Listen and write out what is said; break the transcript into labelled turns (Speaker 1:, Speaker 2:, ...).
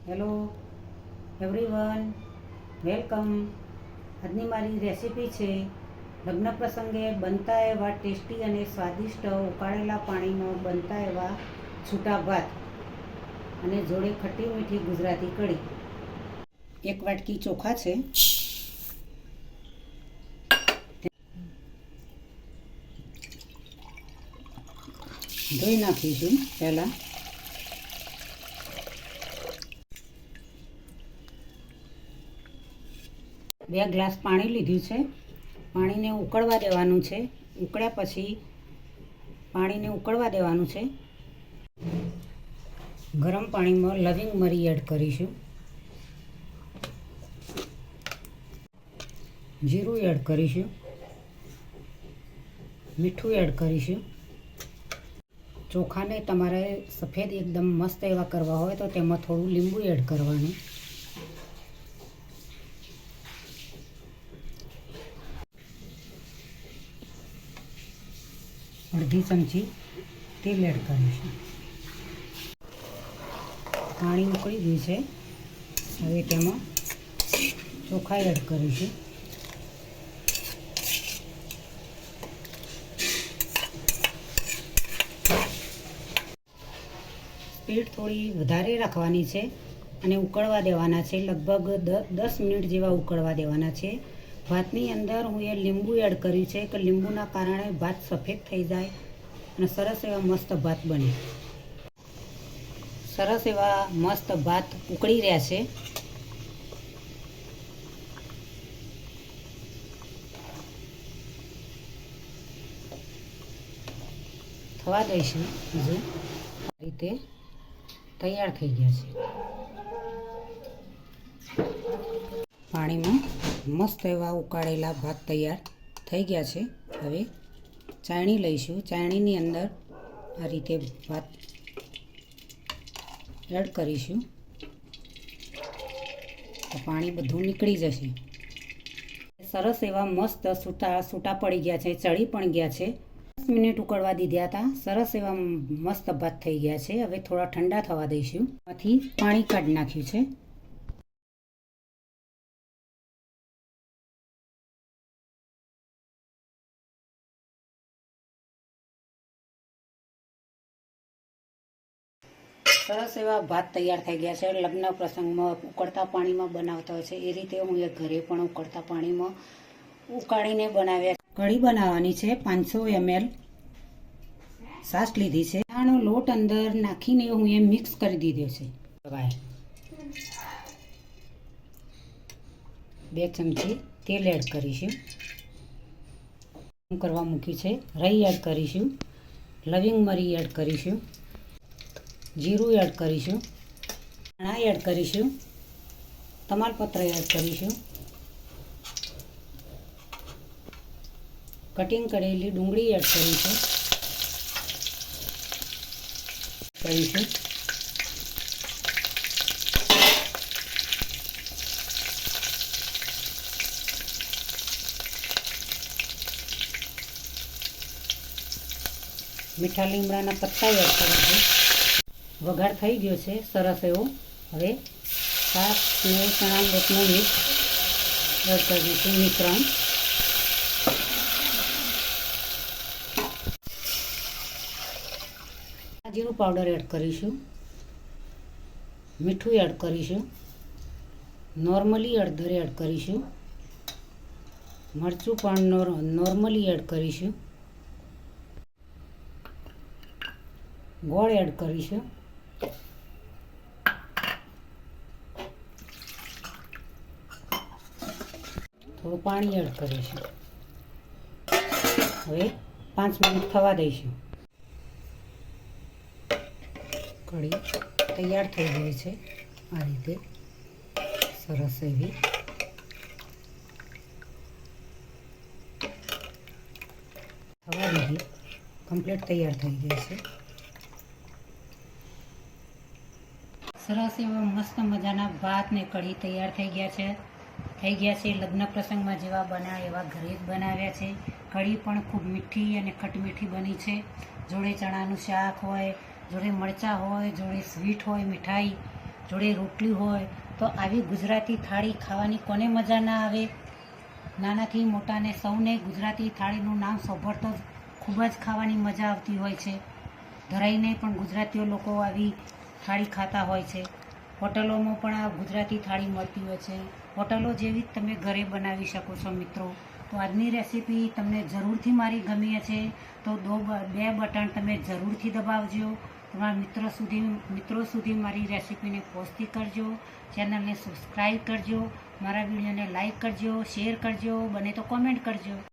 Speaker 1: Hello everyone, welcome. આજની મારી recipe છે લગ્ન પ્રસંગે બનતા એવા ટેસ્ટી અને સ્વાદિષ્ટ ઉકાળેલા પાણીમાં બનતા એવા છૂટા ભાત અને જોડે ખટ્ટી મીઠી ગુજરાતી કઢી. એક વાટકી ચોખા છે, ધોઈ નાખીશું. પહેલાં 2 ગ્લાસ પાણી લીધું છે. પાણીને ઉકળવા દેવાનું છે. ઉકળ્યા પછી પાણીને ઉકળવા દેવાનું છે. ગરમ પાણીમાં લવિંગ મરી એડ કરીશું, જીરું એડ કરીશું, મીઠું એડ કરીશું. ચોખાને તમારે સફેદ એકદમ મસ્ત એવા કરવા હોય તો તેમાં થોડું લીંબુ એડ કરવાનું. અડધી ચમચી તેલ એડ કરીશું. પાણી ઉકળી ગયું છે. હવે તેમાં ચોખા એડ કરીશું. સ્પીડ થોડી વધારે રાખવાની છે અને ઉકળવા દેવાના છે. લગભગ 10 મિનિટ જેવા ઉકળવા દેવાના છે. ભાતની અંદર હું એ લીંબુ એડ કર્યું છે કે લીંબુના કારણે ભાત સફેદ થઈ જાય અને સરસ એવા મસ્ત ભાત બને. સરસ એવા મસ્ત ભાત ઉકળી રહ્યા છે. થવા દઈશું. હજુ આ રીતે તૈયાર થઈ ગયા છે. પાણીમાં મસ્ત એવા ઉકાળેલા ભાત તૈયાર થઈ ગયા છે. હવે ચાળણી લઈશું. ચાળણીની અંદર આ રીતે ભાત એડ કરીશું તો પાણી બધું નીકળી જશે. સરસ એવા મસ્ત છૂટા પડી ગયા છે, ચડી પણ ગયા છે. 10 મિનિટ ઉકળવા દીધા હતા. સરસ એવા મસ્ત ભાત થઈ ગયા છે. હવે થોડા ઠંડા થવા દઈશું. આમાંથી પાણી કાઢી નાખ્યું છે. સરસ એવા ભાત તૈયાર થઈ ગયા છે. લગ્ન પ્રસંગમાં ઉકળતા પાણીમાં બનાવતા હોય છે એ રીતે હું એ ઘરે પણ ઉકળતા પાણીમાં ઉકાળીને બનાવ્યા. કઢી બનાવવાની છે. 500 ml છાશ લીધી છે. આનો લોટ અંદર નાખીને હું એ મિક્સ કરી દીધો છે. 2 ચમચી તેલ એડ કરીશું. કરવા મૂક્યું છે. રાઈ એડ કરીશું, લવિંગ મરી એડ કરીશું, જીરું એડ કરીશું, ધાણા એડ કરીશું, તમાલપત્ર એડ કરીશું, કટિંગ કરેલી ડુંગળી એડ કરીશું. મીઠા લીમડાના પત્તા એડ કરીશું. વઘાર થઈ ગયો છે સરસ એવો. હવે છાશ ને ચણા લોટનો મિક્સ એડ કરી દઈશું મિશ્રણ. જીરું પાવડર એડ કરીશું, મીઠું એડ કરીશું, નોર્મલી હળદર એડ કરીશું, મરચું પણ નોર્મલી એડ કરીશું, ગોળ એડ કરીશું, થોડું પાણી એડ કરીશું. હવે 5 મિનિટ થવા દઈશું. કઢી તૈયાર થઈ ગઈ છે. આ રીતે સરસ એવી. થવા દીધી. કમ્પ્લીટ તૈયાર થઈ ગઈ છે. સરસ એવા મસ્ત મજાના ભાત ને કઢી તૈયાર થઈ ગયા છે. લગ્ન પ્રસંગમાં જેવા બનાવ્યા એવા ઘરે જ બનાવ્યા છે. કઢી પણ ખૂબ મીઠી અને ખટમીઠી બની છે. જોડે ચણાનું શાક હોય, જોડે મરચાં હોય, જોડે સ્વીટ હોય, મીઠાઈ જોડે રોટલી હોય તો આવી ગુજરાતી થાળી ખાવાની કોને મજા ના આવે. નાનાથી મોટાને સૌને ગુજરાતી થાળીનું નામ સાંભળતો જ ખૂબ જ ખાવાની મજા આવતી હોય છે. ધરાઈને પણ ગુજરાતીઓ લોકો આવી થાળી ખાતા હોય છે. હોટલોમાં પણ આ ગુજરાતી થાળી મળતી હોય છે. હોટલો જેવી જ તમે ઘરે બનાવી શકો છો મિત્રો. તો આજની રેસીપી તમને જરૂરથી મારી ગમી હશે તો બે બટન તમે જરૂરથી દબાવજો. તમારા મિત્રો સુધી મારી રેસીપીને પહોંચતી કરજો. ચેનલને સબસ્ક્રાઈબ કરજો. મારા વિડીયોને લાઈક કરજો, શેર કરજો, બને તો કોમેન્ટ કરજો.